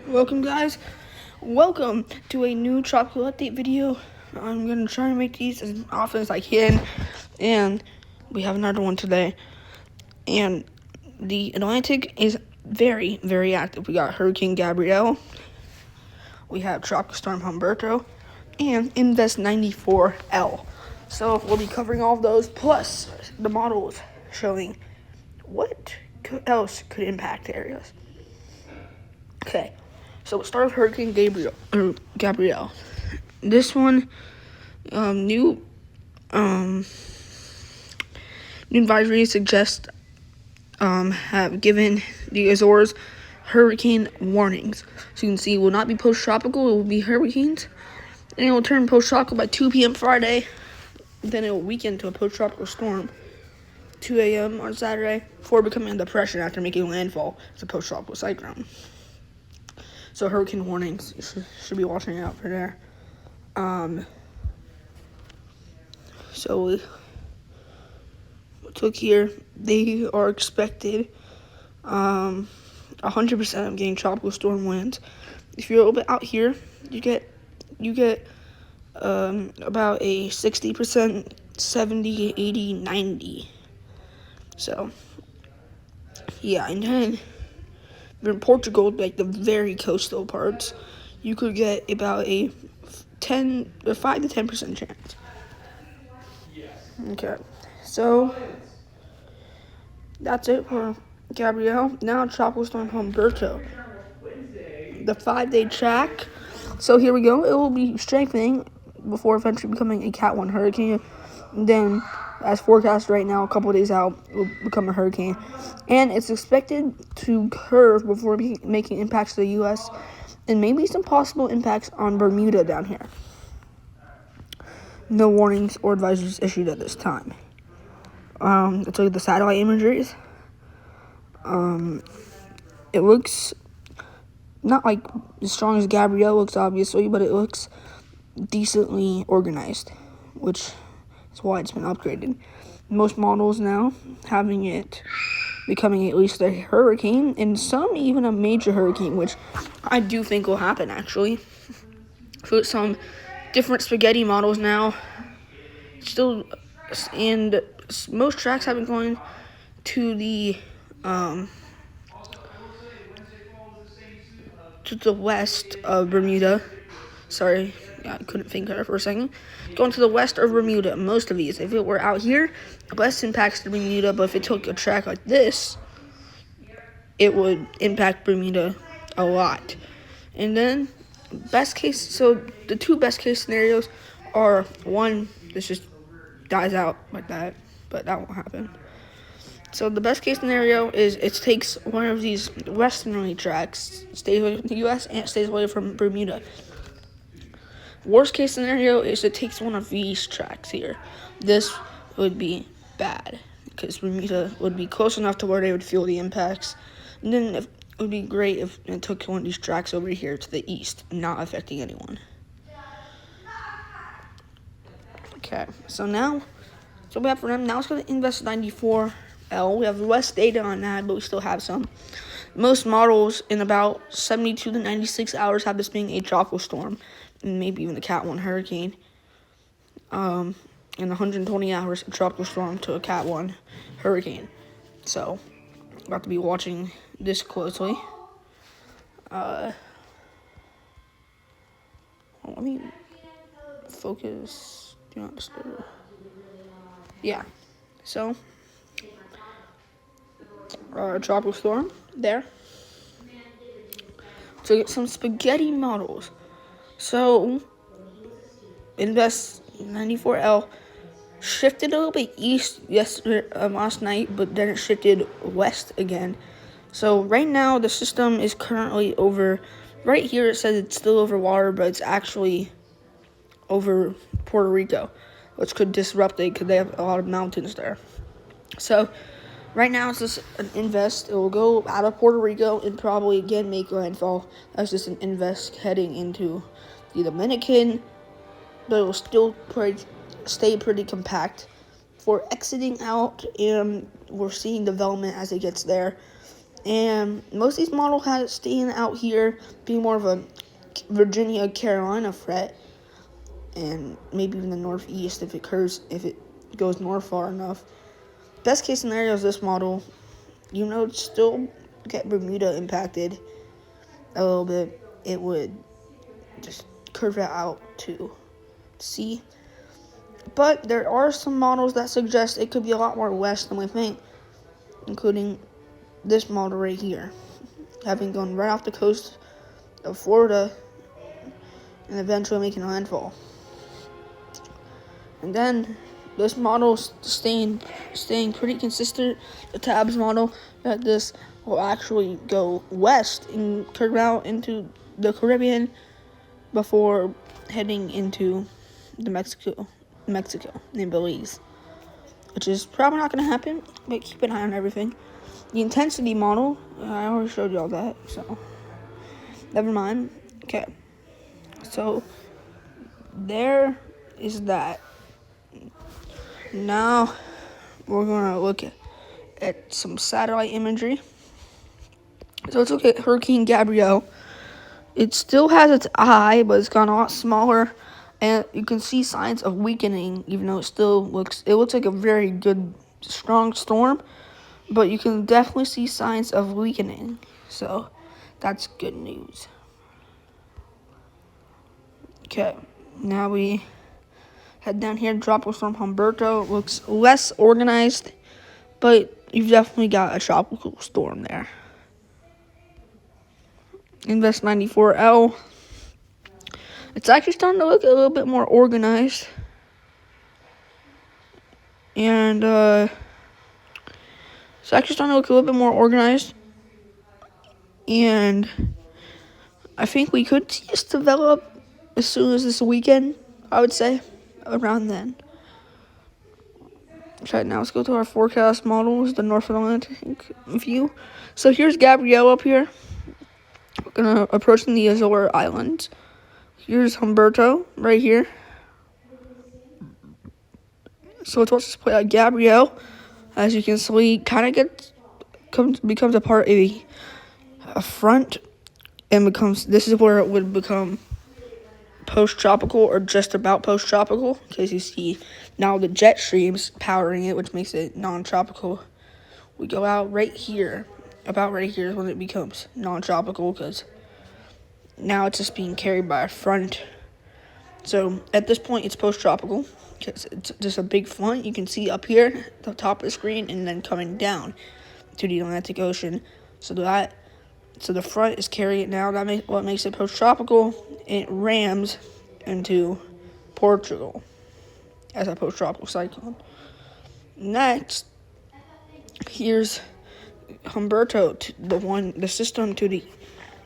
Welcome, guys. Welcome to a new tropical update video. I'm gonna try to make these as often as I can, and we have another one today. And the Atlantic is very, very active. We got Hurricane Gabrielle, we have Tropical Storm Humberto, and Invest 94L. So we'll be covering all of those, plus the models showing what else could impact areas. Okay, so we'll start with Hurricane Gabrielle. This one, new advisories suggest have given the Azores hurricane warnings. So you can see it will not be post-tropical, it will be hurricanes. And it will turn post-tropical by 2 p.m. Friday. Then it will weaken to a post-tropical storm 2 a.m. on Saturday before becoming a depression after making landfall as a post-tropical cyclone. So hurricane warnings, you should be watching out for there. So we took here, they are expected 100% of getting tropical storm winds. If you're a little bit out here, you get about a 60%, 70, 80, 90. So yeah, and then in Portugal, like the very coastal parts, you could get about a 5 to 10% chance. Okay, so that's it for Gabrielle. Now Tropical Storm Humberto, the 5-day track. So here we go. It will be strengthening before eventually becoming a Cat 1 hurricane. And then, as forecast right now, a couple of days out, it will become a hurricane. And it's expected to curve before making impacts to the U.S. and maybe some possible impacts on Bermuda down here. No warnings or advisories issued at this time. Let's look at the satellite imageries. It looks not like as strong as Gabrielle looks, obviously, but it looks decently organized, which is why it's been upgraded. Most models now having it becoming at least a hurricane, and some even a major hurricane, which I do think will happen, actually. So some different spaghetti models now. Still, and most tracks have been going to the west of Bermuda. Sorry, I couldn't think of it for a second. Going to the west of Bermuda, most of these. If it were out here, less impacts to Bermuda, but if it took a track like this, it would impact Bermuda a lot. And then, best case, so the two best case scenarios are, one, this just dies out like that, but that won't happen. So the best case scenario is it takes one of these westerly tracks, stays away from the U.S., and it stays away from Bermuda. Worst case scenario is it takes one of these tracks here. This would be bad because Bermuda would be close enough to where they would feel the impacts. And then it would be great if it took one of these tracks over here to the east, not affecting anyone. Okay, so we have for them. Now it's going to Invest 94L. We have less data on that, but we still have some. Most models in about 72 to 96 hours have this being a tropical storm, and maybe even a Cat 1 hurricane. In 120 hours, a tropical storm to a Cat 1 hurricane. So, about to be watching this closely. Let me focus. Do not disturb. Yeah. So, tropical storm there. So get some spaghetti models. So Invest 94L shifted a little bit east last night, but then it shifted west again. So right now the system is currently over. Right here it says it's still over water, but it's actually over Puerto Rico, which could disrupt it because they have a lot of mountains there. So right now it's just an invest. It will go out of Puerto Rico and probably again make landfall. That's just an invest heading into the Dominican, but it will still stay pretty compact. For exiting out, and we're seeing development as it gets there. And most of these models had it staying out here, being more of a Virginia, Carolina threat, and maybe even the Northeast if it goes north far enough. Best case scenario is this model. It'd still get Bermuda impacted a little bit. It would just curve it out to sea. But there are some models that suggest it could be a lot more west than we think, including this model right here, having gone right off the coast of Florida and eventually making landfall. And then this model staying pretty consistent. The Tabs model that this will actually go west and curve out into the Caribbean before heading into the Mexico and Belize, which is probably not going to happen, but keep an eye on everything. The intensity model, I already showed you all that, so never mind. Okay, so there is that. Now we're going to look at some satellite imagery. So let's look at Hurricane Gabrielle. It still has its eye, but it's gotten a lot smaller, and you can see signs of weakening, even though it looks like a very good, strong storm, but you can definitely see signs of weakening. So that's good news. Okay, now we head down here. Tropical storm Humberto looks less organized, but you've definitely got a tropical storm there. Invest 94L. It's actually starting to look a little bit more organized. And it's actually starting to look a little bit more organized. And I think we could see this develop as soon as this weekend, I would say, around then. Okay, now let's go to our forecast models, the North Atlantic view. So here's Gabrielle up here. We're going to approaching the Azores Islands. Here's Humberto right here. So let's watch this play out. Gabrielle, as you can see, kind of becomes a part of a front, and this is where it would become post-tropical or just about post-tropical, because you see now the jet streams powering it, which makes it non-tropical. We go out right here. About right here is when it becomes non-tropical, because now it's just being carried by a front. So at this point, it's post-tropical, because it's just a big front. You can see up here, at the top of the screen, and then coming down to the Atlantic Ocean. So the front is carrying it now. What makes it post-tropical. It rams into Portugal as a post-tropical cyclone. Next, here's Humberto, the system to the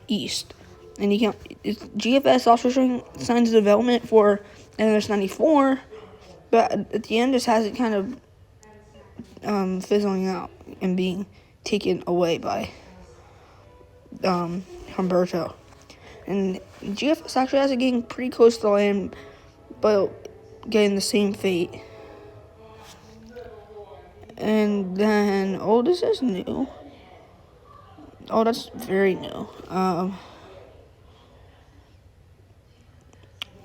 east. And GFS also showing signs of development for NS94, but at the end, this has it kind of fizzling out and being taken away by Humberto. And GFS actually has it getting pretty close to land, but getting the same fate. And then, this is new. That's very new.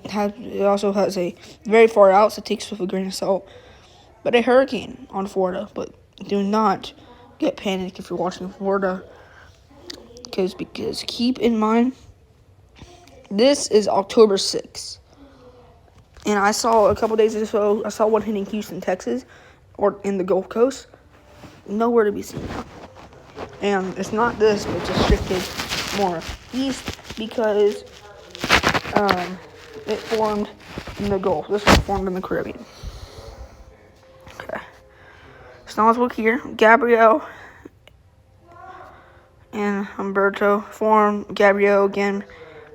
It also has a very far out, so it takes with a grain of salt. But a hurricane on Florida. But do not get panicked if you're watching Florida, because keep in mind, this is October 6th. And I saw a couple days ago, I saw one hitting Houston, Texas, or in the Gulf Coast. Nowhere to be seen now. And it's not this, but just shifted more east because it formed in the Gulf. This one formed in the Caribbean. Okay. So now let's look here. Gabrielle and Humberto form. Gabrielle again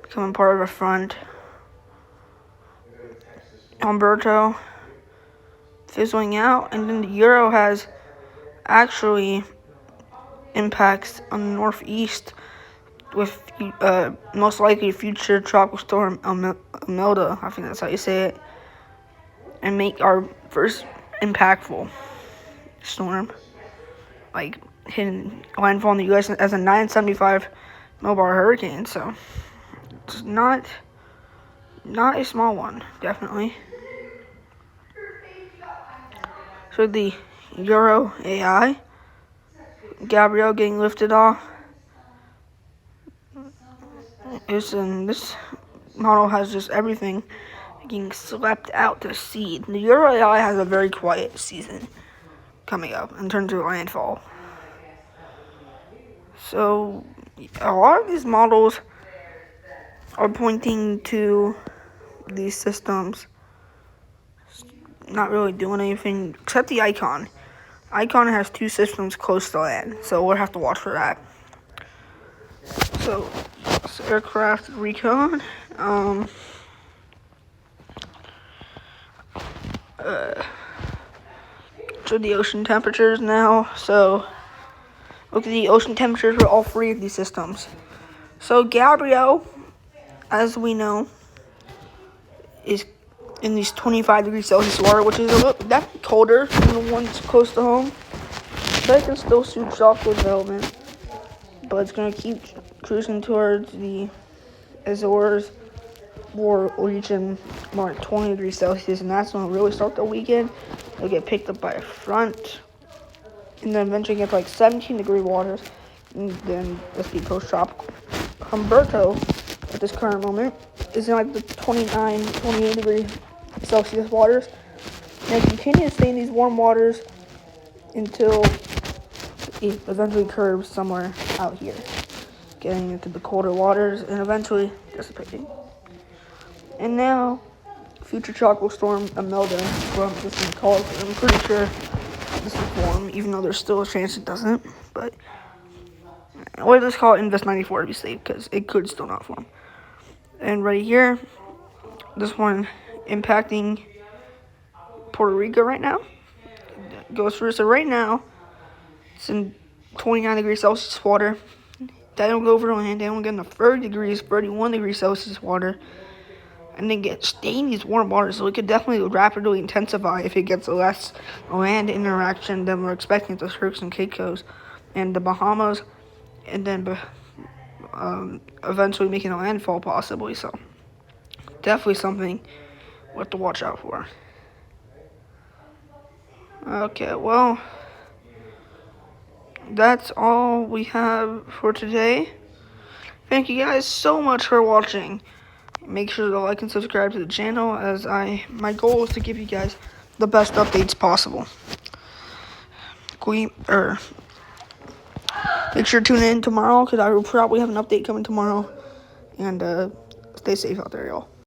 becoming part of a front. Humberto fizzling out, and then the Euro has actually impacts on the northeast with most likely future tropical storm Imelda, I think that's how you say it, and make our first impactful storm, like hitting landfall in the U.S. as a 975 millbar hurricane. So it's not a small one, definitely. So the Euro AI, Gabrielle getting lifted off. This model has just everything getting swept out to sea. The Euro AI has a very quiet season coming up in terms of landfall. So a lot of these models are pointing to these systems not really doing anything except the Icon. Icon has 2 systems close to land, so we'll have to watch for that. So aircraft recon. So the ocean temperatures now. So look at the ocean temperatures for all 3 of these systems. So Gabrielle, as we know, is in these 25 degrees Celsius water, which is a little that's colder than the ones close to home. But it can still suit tropical development. But it's gonna keep cruising towards the Azores or reaching more 20 degrees Celsius, and that's when it'll really start the weekend. It'll get picked up by a front, and then eventually get to like 17-degree waters, and then let's be post-tropical. Humberto, at this current moment, is in like the 29, 28 degree Celsius waters, and it continues to stay in these warm waters until it eventually curves somewhere out here, getting into the colder waters and eventually dissipating. And now, future tropical storm Imelda, well, I'm just gonna call it, I'm pretty sure this will form, even though there's still a chance it doesn't. But let's call it Invest 94 to be safe, because it could still not form. And right here, this one impacting Puerto Rico right now. It goes through. So right now, it's in 29 degrees Celsius water. That don't go over land. They don't get in the 30 degrees, 31 degrees Celsius water. And then stay in these warm waters. So it could definitely rapidly intensify if it gets less land interaction than we're expecting at the Turks and Caicos and the Bahamas. And then eventually making a landfall possibly. So definitely something we have to watch out for. Okay, well, that's all we have for today. Thank you guys so much for watching. Make sure to like and subscribe to the channel, as my goal is to give you guys the best updates possible. Make sure to tune in tomorrow, because I will probably have an update coming tomorrow. And stay safe out there, y'all.